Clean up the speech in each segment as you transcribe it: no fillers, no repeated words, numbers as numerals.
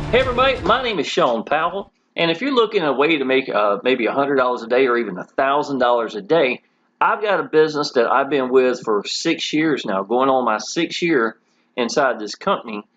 Hey everybody, my name is Shawn Powell, and if you're looking at a way to make maybe $100 a day or even $1,000 a day, I've got a business that I've been with for 6 years now, going on my 6th year inside this company.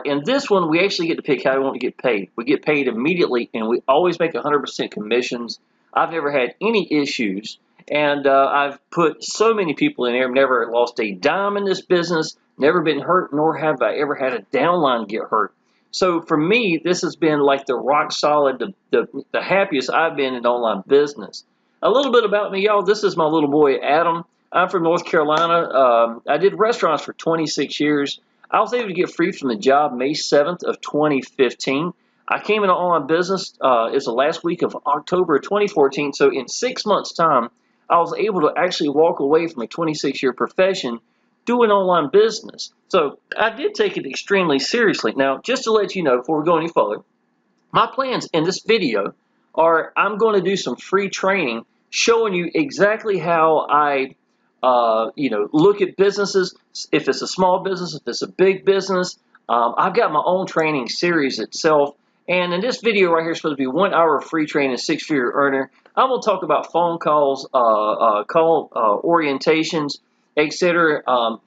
In this one, we actually get to pick how we want to get paid. We get paid immediately, and we always make 100% commissions. I've never had any issues, and I've put so many people in there. I've never lost a dime in this business, never been hurt, nor have I ever had a downline get hurt. So for me, this has been like the rock solid, the happiest I've been in online business. A little bit about me, y'all. This is my little boy, Adam. I'm from North Carolina. I did restaurants for 26 years. I was able to get free from the job May 7th of 2015. I came into online business it's the last week of October of 2014. So in 6 months' time, I was able to actually walk away from a 26-year profession doing online business. So I did take it extremely seriously. Now, just to let you know before we go any further, my plans in this video are I'm going to do some free training showing you exactly how I look at businesses, if it's a small business, if it's a big business. I've got my own training series itself. And in this video right here is supposed to be 1 hour of free training, 6-figure earner. I'm going to talk about phone calls, call orientations, etc.,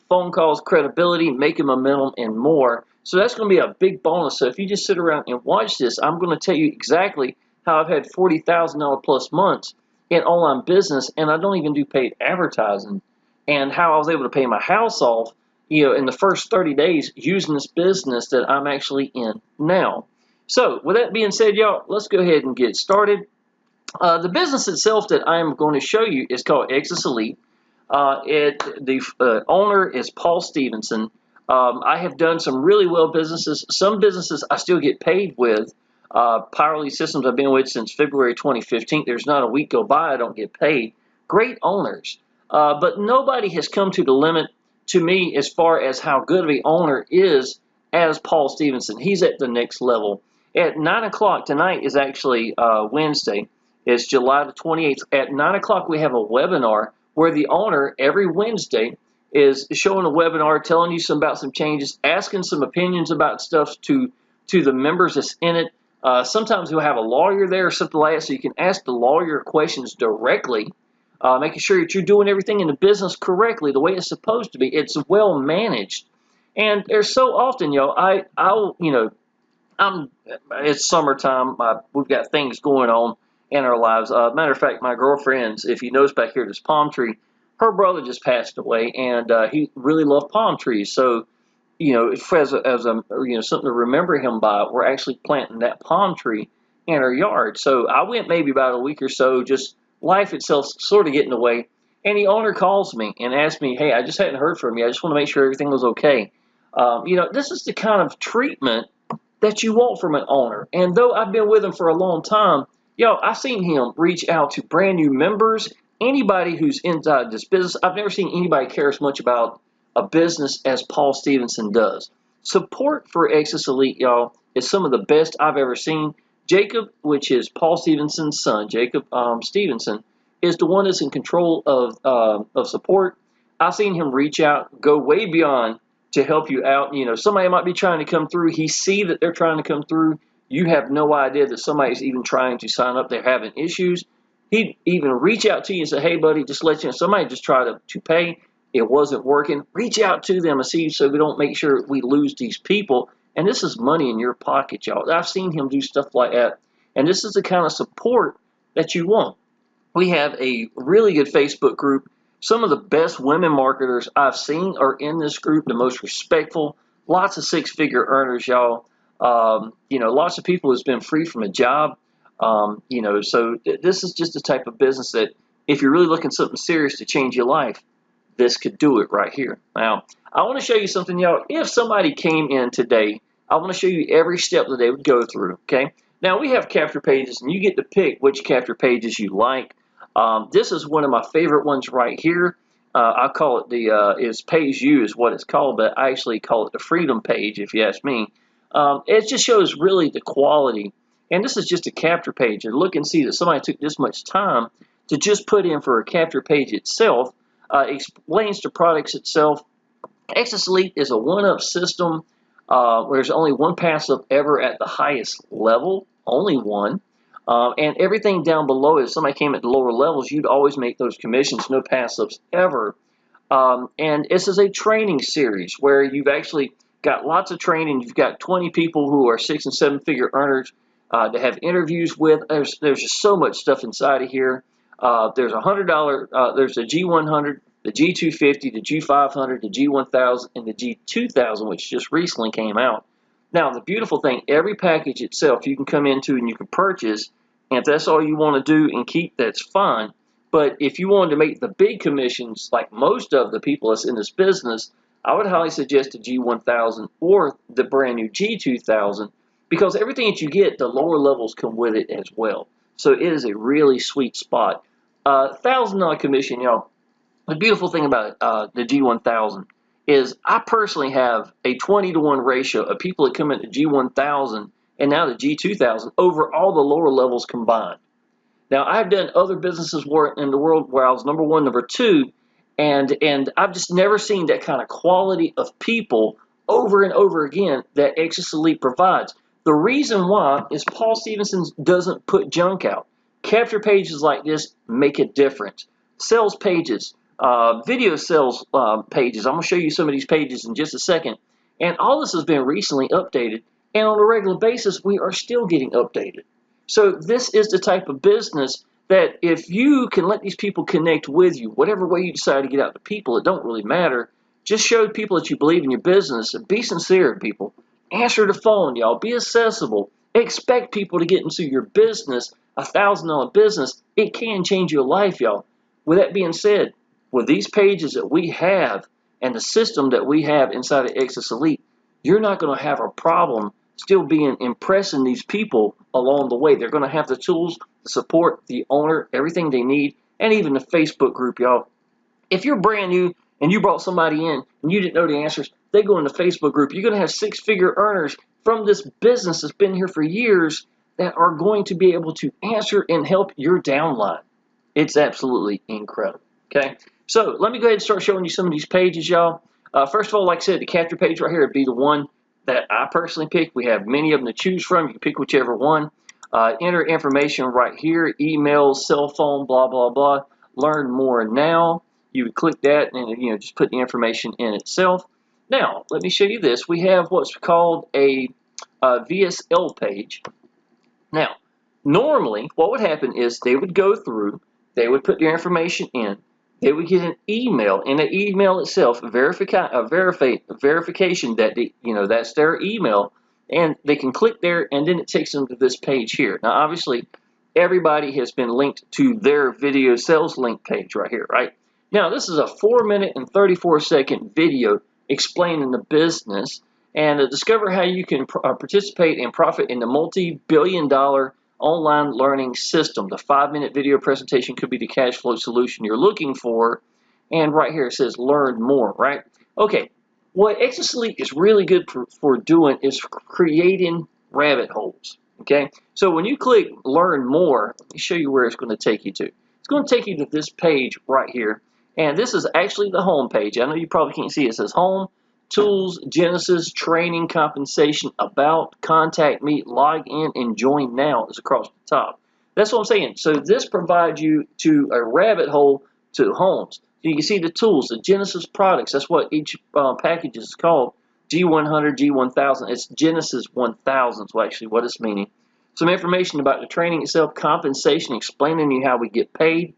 phone calls, credibility, making momentum, and more. So that's going to be a big bonus. So if you just sit around and watch this, I'm going to tell you exactly how I've had $40,000 plus months in online business, and I don't even do paid advertising, and how I was able to pay my house off, in the first 30 days using this business that I'm actually in now. So with that being said, y'all, let's go ahead and get started. The business itself that I'm going to show you is called Exitus Elite. The owner is Paul Stevenson. I have done some really well businesses. Some businesses I still get paid with. Powell Systems I've been with since February 2015. There's not a week go by I don't get paid. Great owners. But nobody has come to the limit to me as far as how good of an owner is as Paul Stevenson. He's at the next level. At 9 o'clock tonight is actually Wednesday. It's July the 28th. At 9 o'clock we have a webinar where the owner every Wednesday is showing a webinar, telling you about some changes, asking some opinions about stuff to the members that's in it. Sometimes he'll have a lawyer there or something like that, so you can ask the lawyer questions directly, making sure that you're doing everything in the business correctly, the way it's supposed to be. It's well managed, and there's so often, it's summertime. We've got things going on in our lives. Matter of fact, my girlfriend's, if you notice back here, this palm tree, her brother just passed away, and he really loved palm trees. So, as something to remember him by, we're actually planting that palm tree in our yard. So I went maybe about a week or so, just life itself sort of getting away. And the owner calls me and asks me, "Hey, I just hadn't heard from you. I just want to make sure everything was okay." This is the kind of treatment that you want from an owner. And though I've been with him for a long time, I've seen him reach out to brand new members, anybody who's inside this business. I've never seen anybody care as much about a business as Paul Stevenson does. Support for Exitus Elite, y'all, is some of the best I've ever seen. Jacob, which is Paul Stevenson's son, Jacob Stevenson, is the one that's in control of support. I've seen him reach out, go way beyond to help you out. Somebody might be trying to come through. He see that they're trying to come through. You have no idea that somebody's even trying to sign up. They're having issues. He'd even reach out to you and say, "Hey, buddy, just let you know, somebody just tried to pay. It wasn't working." Reach out to them and see so we don't make sure we lose these people. And this is money in your pocket, y'all. I've seen him do stuff like that. And this is the kind of support that you want. We have a really good Facebook group. Some of the best women marketers I've seen are in this group, the most respectful. Lots of 6-figure earners, y'all. Lots of people who's been free from a job. So this is just the type of business that if you're really looking something serious to change your life, this could do it right here. Now, I want to show you something, y'all. If somebody came in today, I want to show you every step that they would go through, okay? Now, we have capture pages, and you get to pick which capture pages you like. This is one of my favorite ones right here. I call it it's Pays You is what it's called, but I actually call it the Freedom page, if you ask me. It just shows really the quality. And this is just a capture page. And look and see that somebody took this much time to just put in for a capture page itself. Explains the products itself. Exitus Elite is a one-up system. There's only one pass up ever at the highest level, only one. And everything down below, if somebody came at the lower levels, you'd always make those commissions, no pass ups ever. And this is a training series where you've actually got lots of training. You've got 20 people who are 6- and 7-figure earners to have interviews with. There's just so much stuff inside of here. There's $100. There's the G100, the G250, the G500, the G1000, and the G2000, which just recently came out. Now, the beautiful thing, every package itself you can come into and you can purchase, and if that's all you want to do and keep, that's fine. But if you wanted to make the big commissions, like most of the people that's in this business, I would highly suggest the G1000 or the brand new G2000, because everything that you get, the lower levels come with it as well. So it is a really sweet spot. $1,000 commission, y'all. The beautiful thing about the G1000 is I personally have a 20-to-1 ratio of people that come into G1000 and now the G2000 over all the lower levels combined. Now, I've done other businesses in the world where I was number 1, number 2, and I've just never seen that kind of quality of people over and over again that Exitus Elite provides. The reason why is Paul Stevenson doesn't put junk out. Capture pages like this make a difference. Sales pages, video sales pages. I'm going to show you some of these pages in just a second. And all this has been recently updated, and on a regular basis, we are still getting updated. So this is the type of business that if you can let these people connect with you, whatever way you decide to get out to people, it don't really matter. Just show people that you believe in your business. Be sincere, people. Answer the phone, y'all. Be accessible. Expect people to get into your business, a $1,000 business. It can change your life, y'all. With that being said, with these pages that we have and the system that we have inside of Exitus Elite, you're not going to have a problem still impressing these people along the way. They're going to have the tools, the support, the owner, everything they need, and even the Facebook group, y'all. If you're brand new and you brought somebody in and you didn't know the answers, they go in the Facebook group. You're going to have 6-figure earners from this business that's been here for years that are going to be able to answer and help your downline. It's absolutely incredible. Okay, so let me go ahead and start showing you some of these pages, y'all. First of all, like I said, the capture page right here would be the one that I personally pick. We have many of them to choose from. You can pick whichever one. Enter information right here, email, cell phone, blah, blah, blah. Learn more now. You would click that and just put the information in itself. Now, let me show you this. We have what's called a VSL page. Now, normally what would happen is they would go through, they would put their information in, they would get an email. In the email itself, verification that that's their email, and they can click there, and then it takes them to this page here. Now, obviously, everybody has been linked to their video sales link page right here, right? Now, this is a 4-minute and 34-second video explaining the business and to discover how you can participate and profit in the multi-billion-dollar online learning system. The 5-minute video presentation could be the cash flow solution you're looking for. And right here it says learn more, right? Okay, what Exitus Elite is really good for doing is creating rabbit holes. Okay, so when you click learn more, let me show you where it's going to take you to. It's going to take you to this page right here. And this is actually the home page. I know you probably can't see it. It says home, tools, Genesis, training, compensation, about, contact me, log in, and join now is across the top. That's what I'm saying. So this provides you to a rabbit hole to homes. So you can see the tools, the Genesis products. That's what each package is called. G100, G1000. It's Genesis 1000 is actually what it's meaning. Some information about the training itself, compensation, explaining you how we get paid,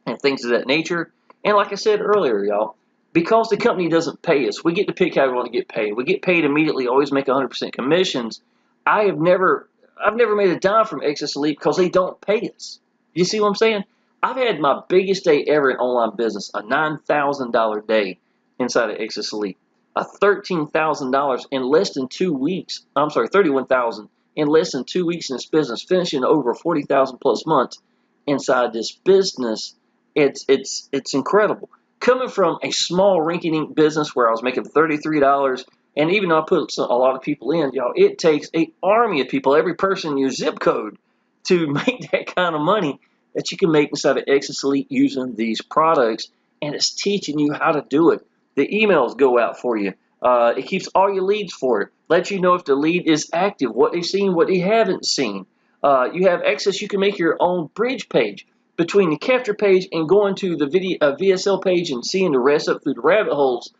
and things of that nature. And like I said earlier, y'all, because the company doesn't pay us, we get to pick how we want to get paid. We get paid immediately, always make 100% commissions. I've never made a dime from Exitus Elite because they don't pay us. You see what I'm saying? I've had my biggest day ever in online business, a $9,000 day inside of Exitus Elite, a $13,000 in less than 2 weeks. I'm sorry, $31,000 in less than 2 weeks in this business, finishing over 40,000 plus months inside this business. It's incredible. Coming from a small rinky-dink business where I was making $33, and even though I put a lot of people in, y'all, it takes an army of people, every person in your zip code, to make that kind of money that you can make inside of Exitus Elite using these products, and it's teaching you how to do it. The emails go out for you. It keeps all your leads for it. Let you know if the lead is active, what they've seen, what they haven't seen. You have access. You can make your own bridge page between the capture page and going to the video VSL page and seeing the rest up through the rabbit holes.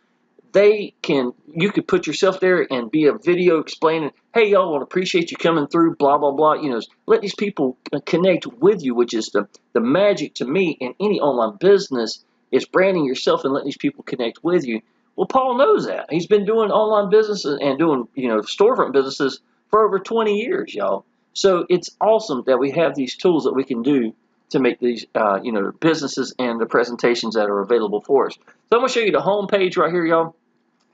You could put yourself there and be a video explaining, hey, y'all, want to appreciate you coming through, blah, blah, blah. Let these people connect with you, which is the magic to me in any online business is branding yourself and letting these people connect with you. Well, Paul knows that. He's been doing online businesses and doing, storefront businesses for over 20 years, y'all. So it's awesome that we have these tools that we can do to make these, businesses and the presentations that are available for us. So I'm going to show you the home page right here, y'all.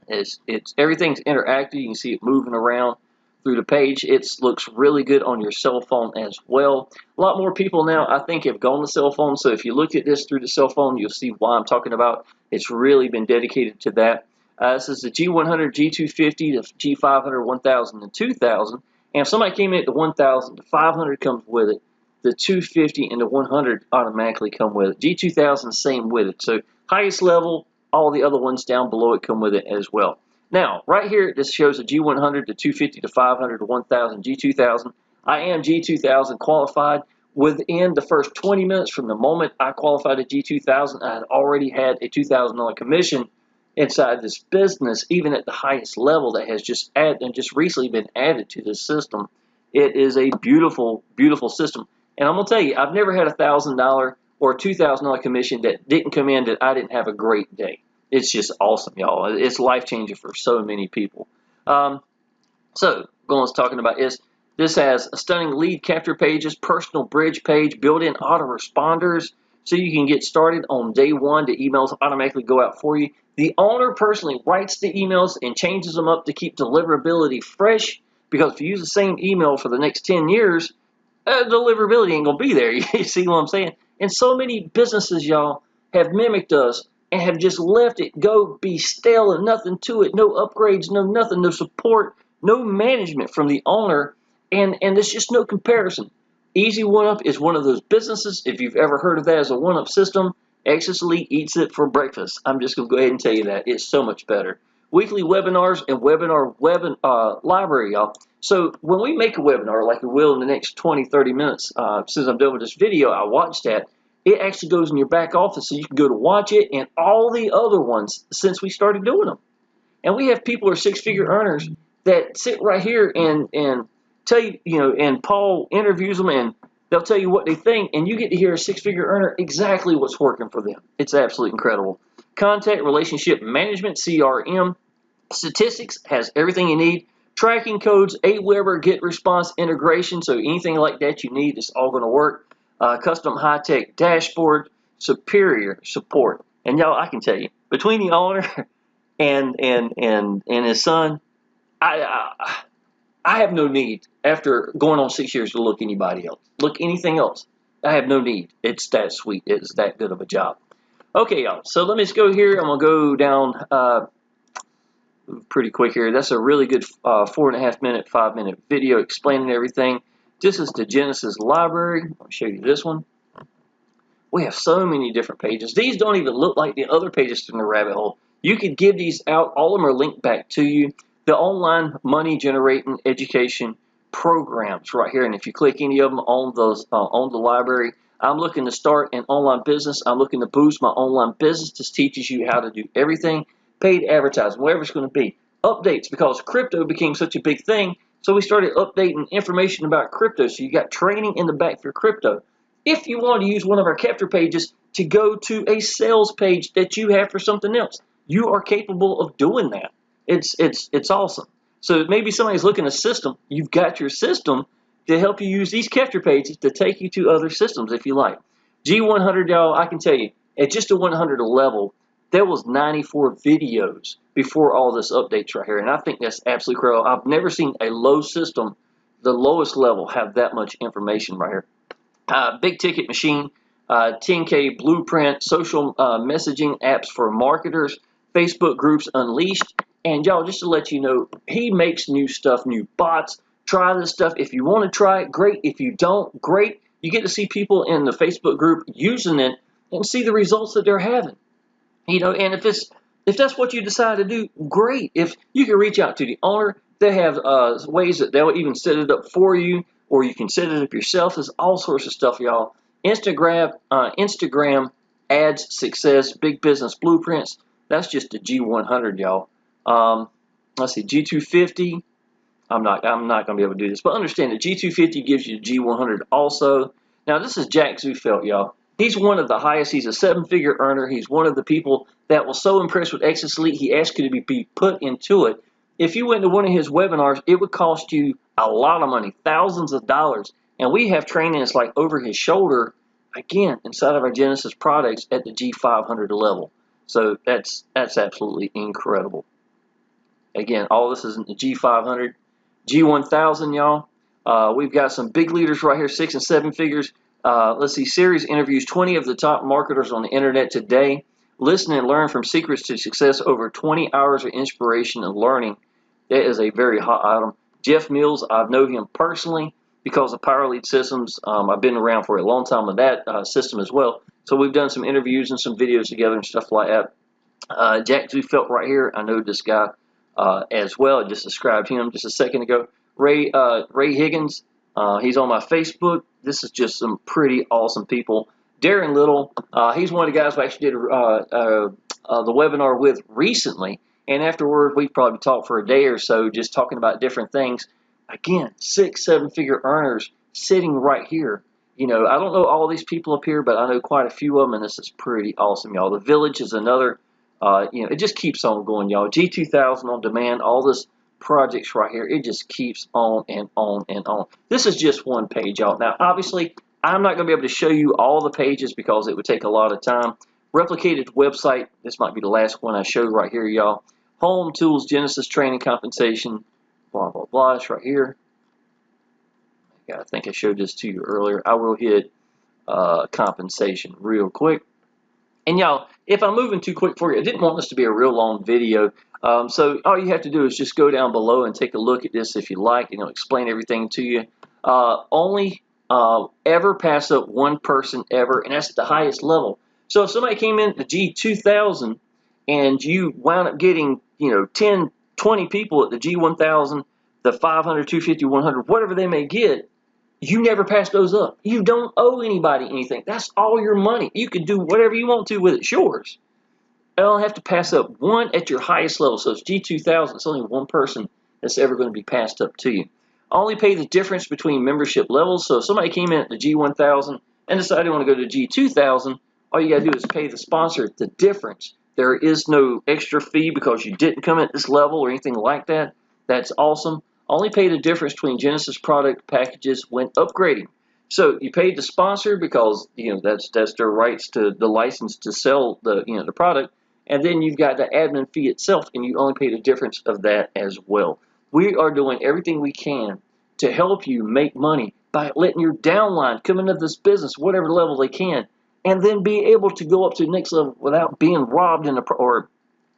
It's everything's interactive. You can see it moving around through the page. It looks really good on your cell phone as well. A lot more people now, I think, have gone to cell phone. So if you look at this through the cell phone, you'll see why I'm talking about. It's really been dedicated to that. This is the G100, G250, the G500, 1000, and 2000. And if somebody came in at the 1000, the 500 comes with it. The 250 and the 100 automatically come with it. G2000, same with it. So highest level, all the other ones down below it come with it as well. Now, right here, this shows the G100, the 250, the 500, the 1000, G2000. I am G2000 qualified. Within the first 20 minutes from the moment I qualified at G2000, I had already had a $2,000 commission inside this business, even at the highest level that has just recently been added to this system. It is a beautiful, beautiful system. And I'm going to tell you, I've never had a $1,000 or $2,000 commission that didn't come in that I didn't have a great day. It's just awesome, y'all. It's life-changing for so many people. So, going on talking about is this has a stunning lead capture pages, personal bridge page, built-in autoresponders, so you can get started on day one. The emails automatically go out for you. The owner personally writes the emails and changes them up to keep deliverability fresh, because if you use the same email for the next 10 years, deliverability ain't going to be there. You see what I'm saying? And so many businesses, y'all, have mimicked us and have just let it go be stale and nothing to it. No upgrades, no nothing, no support, no management from the owner, and there's just no comparison. Easy One-Up is one of those businesses. If you've ever heard of that as a one-up system, Exitus Elite eats it for breakfast. I'm just going to go ahead and tell you that. It's so much better. Weekly webinars and webinar library, y'all. So when we make a webinar, like we will in the next 20, 30 minutes, since I'm done with this video, I watched that. It actually goes in your back office, so you can go to watch it and all the other ones since we started doing them. And we have people who are six-figure earners that sit right here and tell you, and Paul interviews them and they'll tell you what they think, and you get to hear a six-figure earner exactly what's working for them. It's absolutely incredible. Contact relationship management, CRM. Statistics has everything you need. Tracking codes, Aweber, get response integration, so anything like that you need, it's all going to work. Custom high-tech dashboard, superior support. And y'all, I can tell you, between the owner and his son, I have no need, after going on 6 years, to look anybody else. Look anything else. I have no need. It's that sweet. It's that good of a job. Okay, y'all. So let me just go here. I'm going to go down pretty quick here. That's a really good 4.5 minute, 5 minute video explaining everything. This is the Genesis library. I'll show you this one. We have so many different pages. These don't even look like the other pages in the rabbit hole. You could give these out. All of them are linked back to you. The online money generating education programs right here. And if you click any of them on those on the library, I'm looking to start an online business. I'm looking to boost my online business. This teaches you how to do everything. Paid advertising, whatever it's going to be. Updates, because crypto became such a big thing. So we started updating information about crypto. So you got training in the back for crypto. If you want to use one of our capture pages to go to a sales page that you have for something else, you are capable of doing that. It's awesome. So maybe somebody's looking at a system. You've got your system to help you use these capture pages to take you to other systems if you like. G100, y'all, I can tell you, at just a 100 level, there was 94 videos before all this updates right here. And I think that's absolutely incredible. I've never seen a low system, the lowest level, have that much information right here. Big ticket machine, 10K blueprint, social messaging apps for marketers, Facebook groups unleashed. And y'all, just to let you know, he makes new stuff, new bots. Try this stuff. If you want to try it, great. If you don't, great. You get to see people in the Facebook group using it and see the results that they're having. And if that's what you decide to do, great. If you can reach out to the owner, They have ways that they'll even set it up for you, or you can set it up yourself. There's all sorts of stuff, y'all. Instagram ads success, big business blueprints. That's just a G100, y'all. Let's see, G250. I'm not going to be able to do this, but understand that G250 gives you G100 also. Now this is Jack Zufelt, y'all. He's one of the highest. He's a 7-figure earner. He's one of the people that was so impressed with Exitus Elite, he asked you to be put into it. If you went to one of his webinars, it would cost you a lot of money, thousands of dollars. And we have training that's like over his shoulder, again, inside of our Genesis products at the G500 level. So that's absolutely incredible. Again, all this is in the G500. G1000, y'all. We've got some big leaders right here, 6 and 7 figures. Let's see, series interviews 20 of the top marketers on the internet today. Listen and learn from secrets to success, over 20 hours of inspiration and learning. That is a very hot item. Jeff Mills, I know him personally because of Power Lead Systems. I've been around for a long time with that system as well. So we've done some interviews and some videos together and stuff like that. Jack Zufelt right here, I know this guy as well. I just described him just a second ago. Ray Higgins, he's on my Facebook. This is just some pretty awesome people. Darren Little, he's one of the guys who actually did the webinar with recently. And afterward, we probably talked for a day or so just talking about different things. Again, 6, 7-figure earners sitting right here. You know, I don't know all these people up here, but I know quite a few of them, and this is pretty awesome, y'all. The Village is another, you know, it just keeps on going, y'all. G2000 on demand, all this projects right here, it just keeps on and on and on. This is just one page, y'all. Now, obviously, I'm not going to be able to show you all the pages because it would take a lot of time. Replicated website, this might be the last one I show right here, y'all. Home tools, Genesis training compensation, blah, blah, blah. It's right here. Yeah, I think I showed this to you earlier. I will hit compensation real quick. And y'all, if I'm moving too quick for you, I didn't want this to be a real long video. So all you have to do is just go down below and take a look at this if you like. You know, explain everything to you. Only ever pass up one person ever, and that's at the highest level. So if somebody came in at the G2000 and you wound up getting, you know, 10, 20 people at the G1000, the 500, 250, 100, whatever they may get, you never pass those up. You don't owe anybody anything. That's all your money. You can do whatever you want to with it. It's yours. I don't have to pass up one at your highest level. So it's G2000. It's only one person that's ever going to be passed up to you. Only pay the difference between membership levels. So if somebody came in at the G1000 and decided they want to go to G2000, all you got to do is pay the sponsor the difference. There is no extra fee because you didn't come at this level or anything like that. That's awesome. Only pay the difference between Genesis product packages when upgrading. So you paid the sponsor because, you know, that's their rights to the license to sell the, you know, the product, and then you've got the admin fee itself, and you only pay the difference of that as well. We are doing everything we can to help you make money by letting your downline come into this business, whatever level they can, and then be able to go up to the next level without being robbed in or,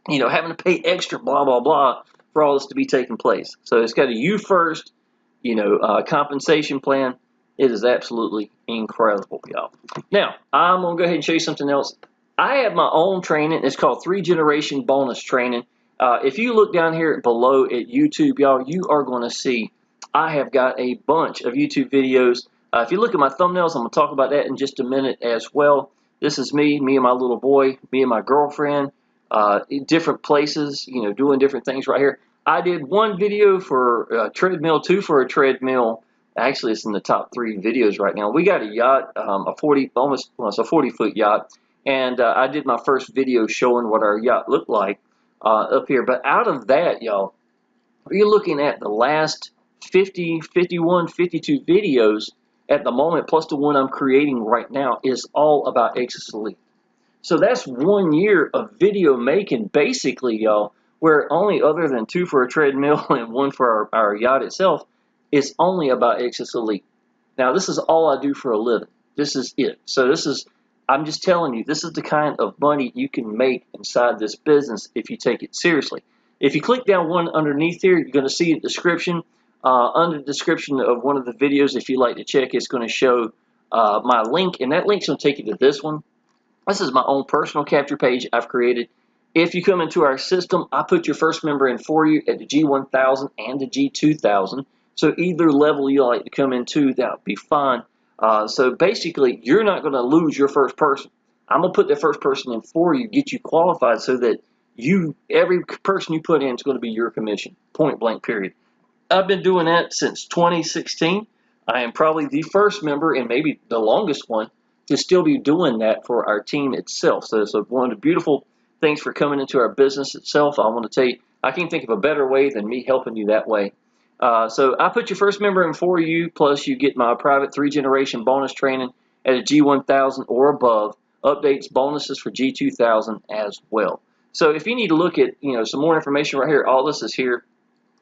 you know, having to pay extra, blah, blah, blah, for all this to be taking place. So it's got a you first, you know, compensation plan. It is absolutely incredible, y'all. Now, I'm going to go ahead and show you something else. I have my own training. It's called 3-Generation Bonus Training. If you look down here below at YouTube, y'all, you are going to see I have got a bunch of YouTube videos. If you look at my thumbnails, I'm going to talk about that in just a minute as well. This is me and my little boy, me and my girlfriend, in different places, you know, doing different things right here. I did one video for a treadmill, 2 for a treadmill. Actually, it's in the top 3 videos right now. We got a yacht, a 40-foot yacht, and I did my first video showing what our yacht looked like up here. But out of that, y'all, you're looking at the last 50, 51, 52 videos at the moment, plus the one I'm creating right now, is all about Exitus Elite. So that's 1 year of video making, basically, y'all, where only other than 2 for a treadmill and 1 for our yacht itself, it's only about Exitus Elite. Now, this is all I do for a living. This is it. So this is, I'm just telling you, this is the kind of money you can make inside this business if you take it seriously. If you click down one underneath here, you're going to see a description. Under the description of one of the videos, if you like to check, it's going to show my link, and that link's going to take you to this one. This is my own personal capture page I've created. If you come into our system, I put your first member in for you at the G1000 and the G2000. So either level you like to come into, that would be fine. So basically, you're not going to lose your first person. I'm going to put the first person in for you, get you qualified so that every person you put in is going to be your commission, point blank, period. I've been doing that since 2016. I am probably the first member and maybe the longest one to still be doing that for our team itself. So it's one of the beautiful things for coming into our business itself. I want to tell you, I can't think of a better way than me helping you that way. So I put your first member in for you, plus you get my private 3-generation bonus training at a G1000 or above, updates, bonuses for G2000 as well. So if you need to look at some more information right here, all this is here.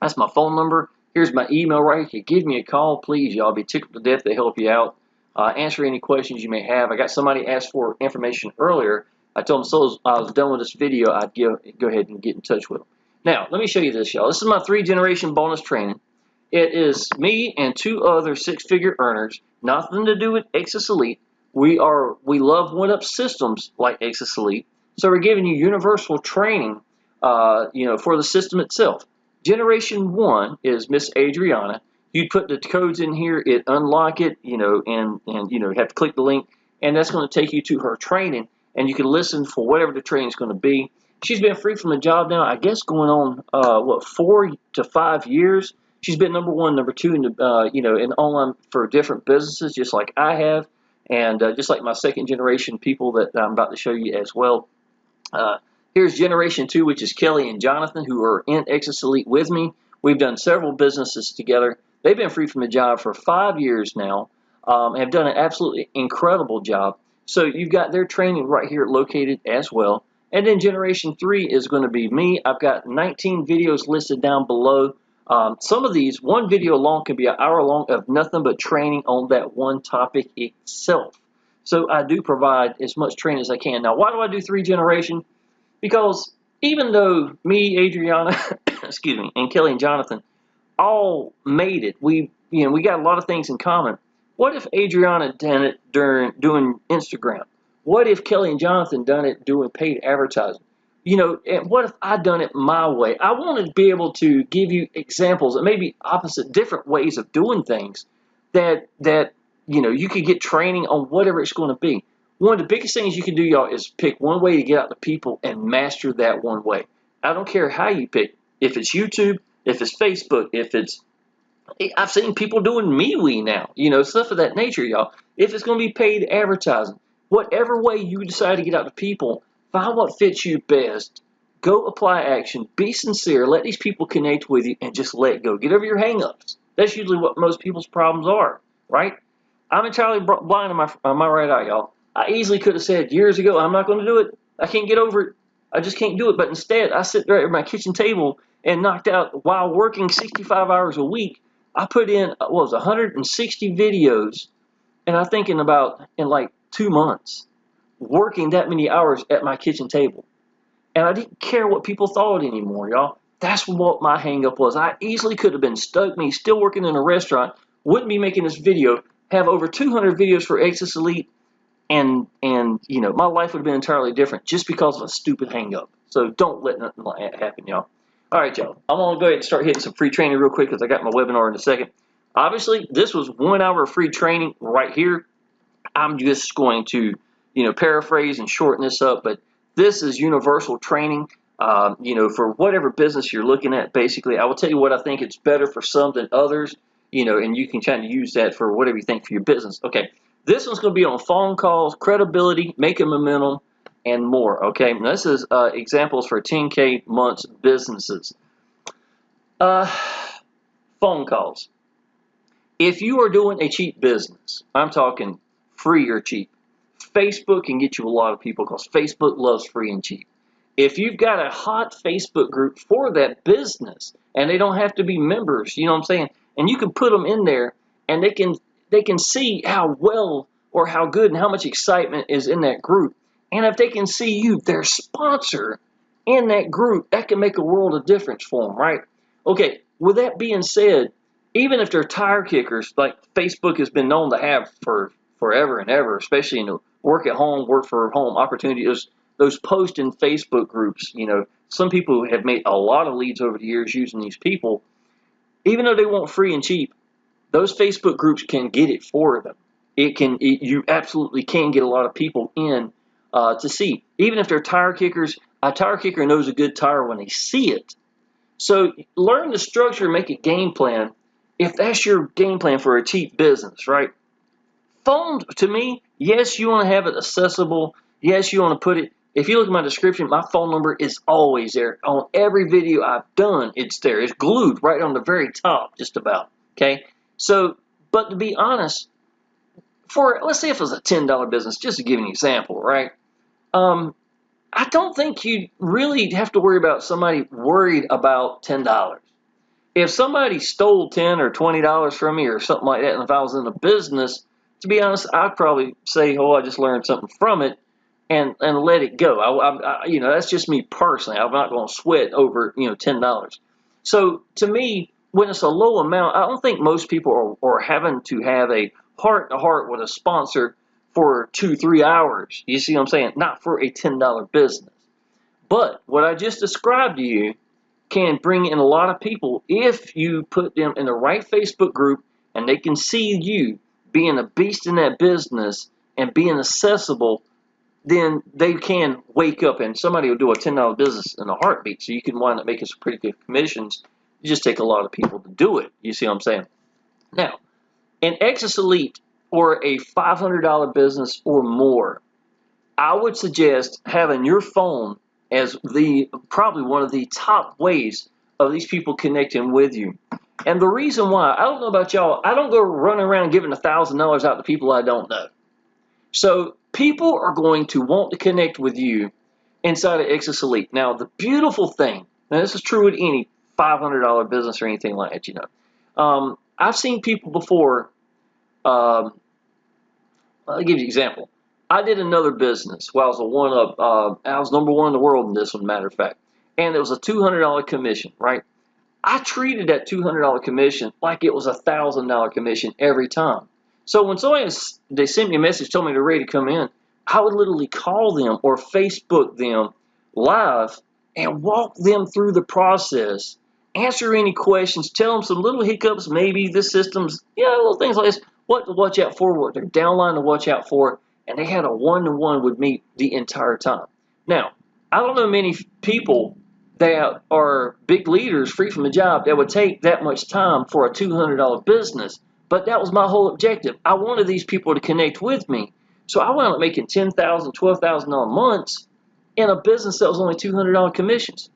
That's my phone number. Here's my email right here. Give me a call, please. Y'all be tickled to death to help you out. Answer any questions you may have. I got somebody asked for information earlier. I told them so I was done with this video, I'd go ahead and get in touch with them. Now, let me show you this, y'all. This is my 3-generation bonus training. It is me and 2 other 6-figure earners. Nothing to do with Exitus Elite. We love one-up systems like Exitus Elite. So we're giving you universal training, for the system itself. Generation 1 is Miss Adriana. You put the codes in here, it unlock it, and you have to click the link, and that's going to take you to her training, and you can listen for whatever the training is going to be. She's been free from a job now, I guess, going on 4 to 5 years. She's been number 1, number 2, in in online for different businesses, just like I have, and just like my 2nd generation people that I'm about to show you as well. Here's Generation 2, which is Kelly and Jonathan, who are in Exitus Elite with me. We've done several businesses together. They've been free from a job for 5 years now, have done an absolutely incredible job. So you've got their training right here located as well. And then Generation 3 is going to be me. I've got 19 videos listed down below. Some of these, one video long can be an hour long of nothing but training on that one topic itself. So I do provide as much training as I can. Now, why do I do 3-generation? Because even though me, Adriana, excuse me, and Kelly and Jonathan all made it, we got a lot of things in common. What if Adriana done it doing Instagram? What if Kelly and Jonathan done it doing paid advertising? And what if I done it my way? I wanted to be able to give you examples and maybe opposite, different ways of doing things that you could get training on whatever it's going to be. One of the biggest things you can do, y'all, is pick one way to get out to people and master that one way. I don't care how you pick. If it's YouTube, if it's Facebook, I've seen people doing MeWe now, stuff of that nature, y'all. If it's going to be paid advertising, whatever way you decide to get out to people, find what fits you best. Go apply action. Be sincere. Let these people connect with you and just let go. Get over your hang-ups. That's usually what most people's problems are, right? I'm entirely blind on my right eye, y'all. I easily could have said years ago, I'm not going to do it. I can't get over it. I just can't do it. But instead, I sit there at my kitchen table and knocked out, while working 65 hours a week, I put in, 160 videos, and I'm thinking about in like 2 months, working that many hours at my kitchen table. And I didn't care what people thought anymore, y'all. That's what my hang-up was. I easily could have been stuck, me still working in a restaurant, wouldn't be making this video, have over 200 videos for Exitus Elite, and my life would have been entirely different just because of a stupid hang-up. So don't let nothing like that happen, y'all. All right, y'all. I'm going to go ahead and start hitting some free training real quick because I got my webinar in a second. Obviously, this was 1 hour of free training right here. I'm just going to, paraphrase and shorten this up, but this is universal training, for whatever business you're looking at, basically. I will tell you what I think it's better for some than others, and you can kind of use that for whatever you think for your business. Okay. This one's going to be on phone calls, credibility, making momentum, and more, okay? And this is examples for 10K months businesses. Phone calls. If you are doing a cheap business, I'm talking free or cheap, Facebook can get you a lot of people because Facebook loves free and cheap. If you've got a hot Facebook group for that business, and they don't have to be members, you know what I'm saying? And you can put them in there, and they can see how well or how good and how much excitement is in that group. And if they can see you, their sponsor, in that group, that can make a world of difference for them, right? Okay, with that being said, even if they're tire kickers, like Facebook has been known to have for forever and ever, especially in the work at home, work for home opportunity, those posts in Facebook groups, some people have made a lot of leads over the years using these people. Even though they want free and cheap, those Facebook groups can get it for them. You absolutely can get a lot of people in to see. Even if they're tire kickers, a tire kicker knows a good tire when they see it. So learn the structure, make a game plan. If that's your game plan for a cheap business, right? Phone, to me, yes, you want to have it accessible. Yes, you want to put it. If you look at my description, my phone number is always there. On every video I've done, it's there. It's glued right on the very top, just about. Okay? So, but to be honest, let's say if it was a $10 business, just to give an example, right? I don't think you really have to worry about somebody worried about $10. If somebody stole $10 or $20 from me or something like that, and if I was in a business, to be honest, I'd probably say, oh, I just learned something from it, and let it go. That's just me personally. I'm not going to sweat over $10. So to me, when it's a low amount, I don't think most people are having to have a heart-to-heart with a sponsor for 2-3 hours. You see what I'm saying? Not for a $10 business. But what I just described to you can bring in a lot of people if you put them in the right Facebook group and they can see you being a beast in that business and being accessible. Then they can wake up and somebody will do a $10 business in a heartbeat. So you can wind up making some pretty good commissions. You just take a lot of people to do it. You see what I'm saying? Now, in Exitus Elite or a $500 business or more, I would suggest having your phone as probably one of the top ways of these people connecting with you. And the reason why, I don't know about y'all, I don't go running around giving $1,000 out to people I don't know. So people are going to want to connect with you inside of Exitus Elite. Now, the beautiful thing, and this is true with any $500 business or anything like that, I've seen people before. I'll give you an example. I did another business where I was I was number one in the world in this one, matter of fact. And it was a $200 commission, right? I treated that $200 commission like it was a $1,000 commission every time. So when they sent me a message, told me they're ready to come in, I would literally call them or Facebook them live and walk them through the process, answer any questions, tell them some little hiccups, maybe the systems, little things like this, what to watch out for, what their downline to watch out for, and they had a one-to-one with me the entire time. Now, I don't know many people that are big leaders, free from a job, that would take that much time for a $200 business. But that was my whole objective. I wanted these people to connect with me. So I wound up making $10,000, $12,000 months in a business that was only $200 commissions.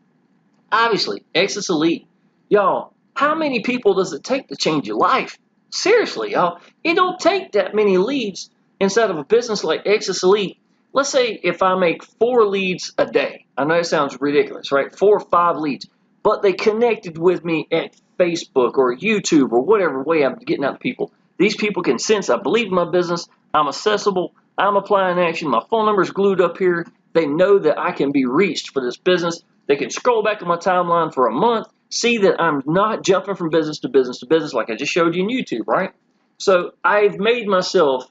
Obviously, Exitus Elite. Y'all, how many people does it take to change your life? Seriously, y'all. It don't take that many leads inside of a business like Exitus Elite. Let's say if I make 4 leads a day. I know it sounds ridiculous, right? 4 or 5 leads. But they connected with me at Facebook or YouTube or whatever way I'm getting out to people. These people can sense I believe in my business. I'm accessible. I'm applying action. My phone number is glued up here. They know that I can be reached for this business. They can scroll back on my timeline for a month, see that I'm not jumping from business to business to business like I just showed you in YouTube, right? So I've made myself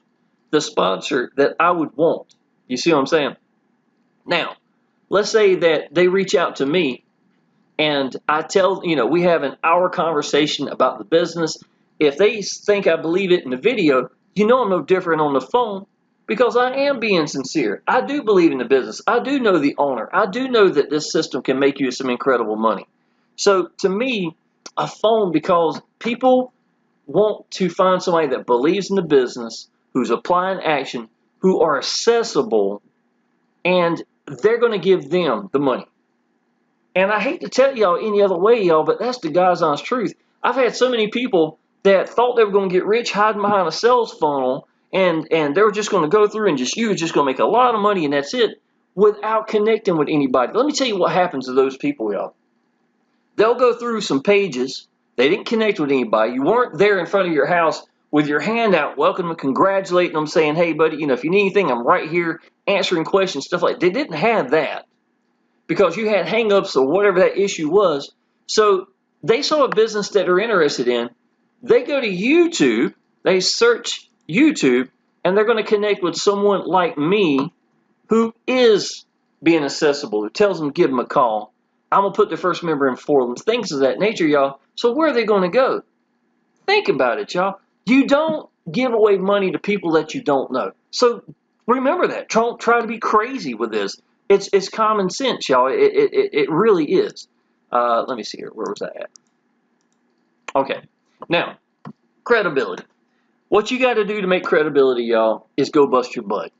the sponsor that I would want. You see what I'm saying? Now, let's say that they reach out to me and I tell, we have an hour conversation about the business. If they think I believe it in the video, I'm no different on the phone because I am being sincere. I do believe in the business. I do know the owner. I do know that this system can make you some incredible money. So to me, a phone, because people want to find somebody that believes in the business, who's applying action, who are accessible, and they're going to give them the money. And I hate to tell y'all any other way, y'all, but that's the God's honest truth. I've had so many people that thought they were going to get rich hiding behind a sales funnel, and they were just going to go through and you were just going to make a lot of money and that's it, without connecting with anybody. Let me tell you what happens to those people, y'all. They'll go through some pages. They didn't connect with anybody. You weren't there in front of your house with your hand out, welcoming them, congratulating them, saying, hey, buddy, if you need anything, I'm right here, answering questions, stuff like that. They didn't have that because you had hang-ups or whatever that issue was. So they saw a business that they're interested in. They go to YouTube, they search YouTube, and they're going to connect with someone like me who is being accessible, who tells them to give them a call. I'm going to put their first member in for them, things of that nature, y'all. So where are they going to go? Think about it, y'all. You don't give away money to people that you don't know. So remember that. Don't try to be crazy with this. It's common sense, y'all. It really is. Let me see here. Where was that at? Okay. Now, credibility. What you got to do to make credibility, y'all, is go bust your butt.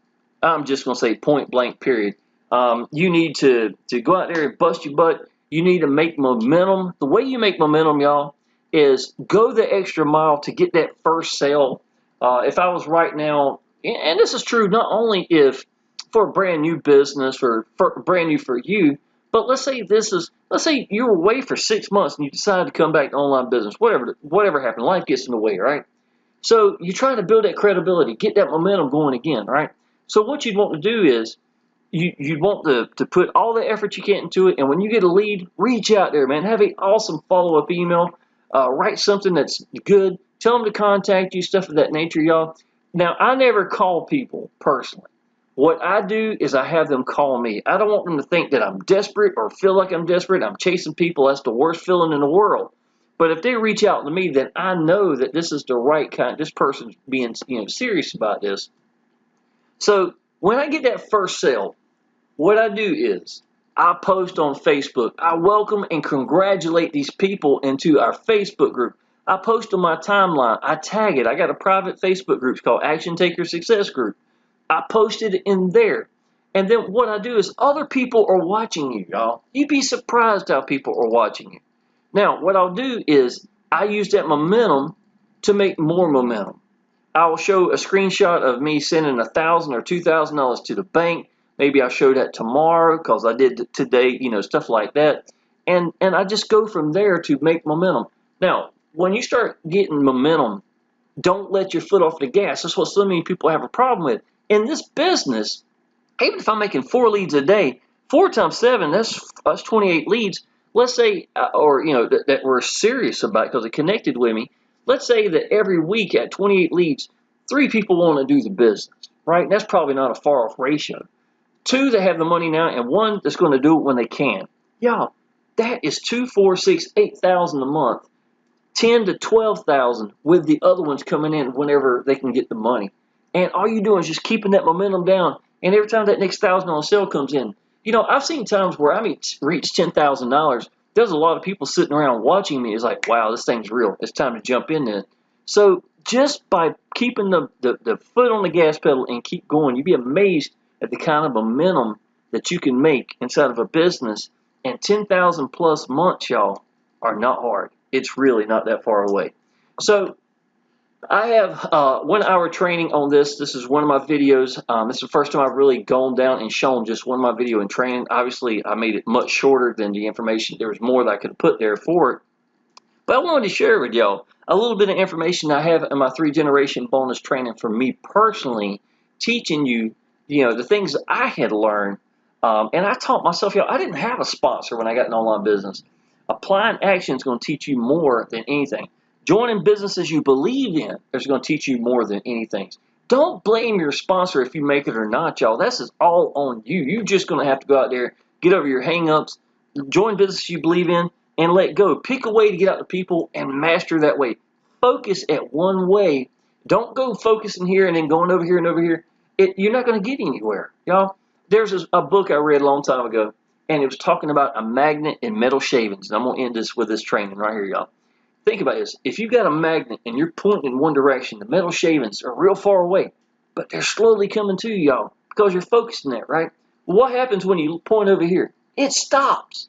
I'm just going to say point blank, period. You need to go out there and bust your butt. You need to make momentum. The way you make momentum, y'all, is go the extra mile to get that first sale. If I was right now, and this is true not only if for a brand new business or for brand new for you, but let's say you were away for 6 months and you decided to come back to online business. Whatever happened, life gets in the way, right? So you try to build that credibility, get that momentum going again, right? So what you'd want to do is you'd want to put all the effort you can into it, and when you get a lead, reach out there, man. Have an awesome follow-up email. Write something that's good. Tell them to contact you, stuff of that nature, y'all. Now, I never call people personally. What I do is I have them call me. I don't want them to think that I'm desperate or feel like I'm desperate. I'm chasing people. That's the worst feeling in the world. But if they reach out to me, then I know that this is the right kind. This person's being, serious about this. So when I get that first sale, what I do is I post on Facebook. I welcome and congratulate these people into our Facebook group. I post on my timeline. I tag it. I got a private Facebook group called Action Taker Success Group. I posted it in there. And then what I do is other people are watching you, y'all. You'd be surprised how people are watching you. Now, what I'll do is I use that momentum to make more momentum. I will show a screenshot of me sending $1,000 or $2,000 to the bank. Maybe I'll show that tomorrow because I did today, stuff like that. And I just go from there to make momentum. Now, when you start getting momentum, don't let your foot off the gas. That's what so many people have a problem with. In this business, even if I'm making 4 leads a day, 4 times 7, that's 28 leads. Let's say, that we're serious about because it connected with me. Let's say that every week at 28 leads, 3 people want to do the business, right? That's probably not a far off ratio. 2 that have the money now, and 1 that's going to do it when they can. Y'all, that is 2, 4, 6, 8,000 a month. 10 to 12,000 with the other ones coming in whenever they can get the money. And all you do is just keeping that momentum down. And every time that next $1,000 sale comes in, I've seen times where I reach $10,000. There's a lot of people sitting around watching me. It's like, wow, this thing's real. It's time to jump in there. So just by keeping the foot on the gas pedal and keep going, you'd be amazed at the kind of momentum that you can make inside of a business. And 10,000 plus months, y'all, are not hard. It's really not that far away. So I have 1 hour training on this. This is one of my videos. This is the first time I've really gone down and shown just one of my video in training. Obviously, I made it much shorter than the information. There was more that I could put there for it. But I wanted to share with y'all a little bit of information I have in my 3-generation bonus training for me personally, teaching you, the things that I had learned. And I taught myself, y'all, I didn't have a sponsor when I got in online business. Applying action is going to teach you more than anything. Joining businesses you believe in is going to teach you more than anything. Don't blame your sponsor if you make it or not, y'all. This is all on you. You're just going to have to go out there, get over your hang-ups, join businesses you believe in, and let go. Pick a way to get out to people and master that way. Focus at one way. Don't go focusing here and then going over here and over here. You're not going to get anywhere, y'all. There's a book I read a long time ago, and it was talking about a magnet and metal shavings. And I'm going to end this with this training right here, y'all. Think about this. If you've got a magnet and you're pointing in one direction, the metal shavings are real far away, but they're slowly coming to you, y'all, because you're focusing there, right? Well, what happens when you point over here? It stops.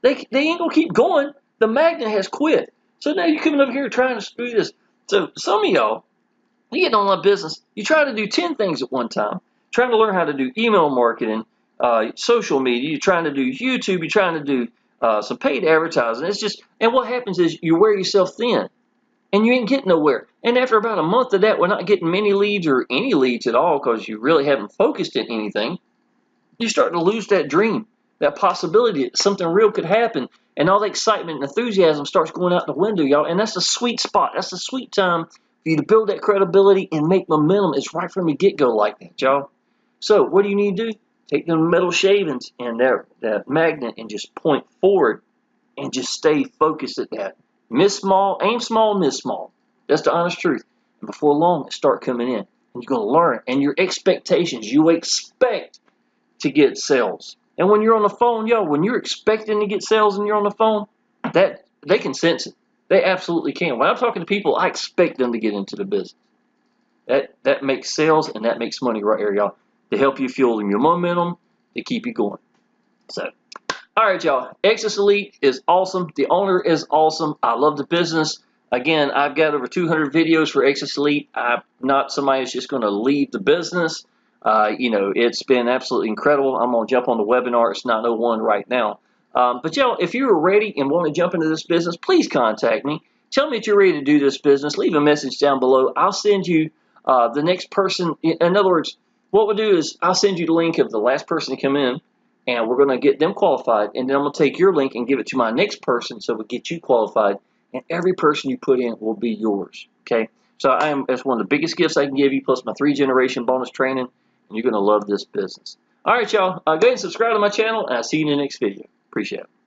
They ain't going to keep going. The magnet has quit. So now you're coming over here trying to screw this. So some of y'all, you get online business, you try to do 10 things at one time, trying to learn how to do email marketing, social media, you're trying to do YouTube, you're trying to do some paid advertising. And what happens is you wear yourself thin and you ain't getting nowhere. And after about a month of that, we're not getting many leads or any leads at all because you really haven't focused in anything. You're starting to lose that dream, that possibility that something real could happen. And all the excitement and enthusiasm starts going out the window, y'all. And that's the sweet spot. That's the sweet time for you to build that credibility and make momentum. It's right from the get-go like that, y'all. So what do you need to do? Take them metal shavings and that magnet and just point forward and just stay focused at that. Miss small, aim small, miss small. That's the honest truth. And before long, it start coming in. And you're going to learn. And your expectations, you expect to get sales. And when you're on the phone, yo, when you're expecting to get sales and you're on the phone, that they can sense it. They absolutely can. When I'm talking to people, I expect them to get into the business. That makes sales and that makes money right here, y'all. To help you fuel your momentum, to keep you going. So, all right, y'all. Exitus Elite is awesome. The owner is awesome. I love the business. Again, I've got over 200 videos for Exitus Elite. I'm not somebody who's just going to leave the business. It's been absolutely incredible. I'm going to jump on the webinar. It's 9:01 right now. But, y'all, if you're ready and want to jump into this business, please contact me. Tell me that you're ready to do this business. Leave a message down below. I'll send you the next person. In other words, what we'll do is I'll send you the link of the last person to come in, and we're going to get them qualified. And then I'm going to take your link and give it to my next person so we get you qualified. And every person you put in will be yours. Okay? So that's one of the biggest gifts I can give you, plus my 3-generation bonus training. And you're going to love this business. All right, y'all. Go ahead and subscribe to my channel, and I'll see you in the next video. Appreciate it.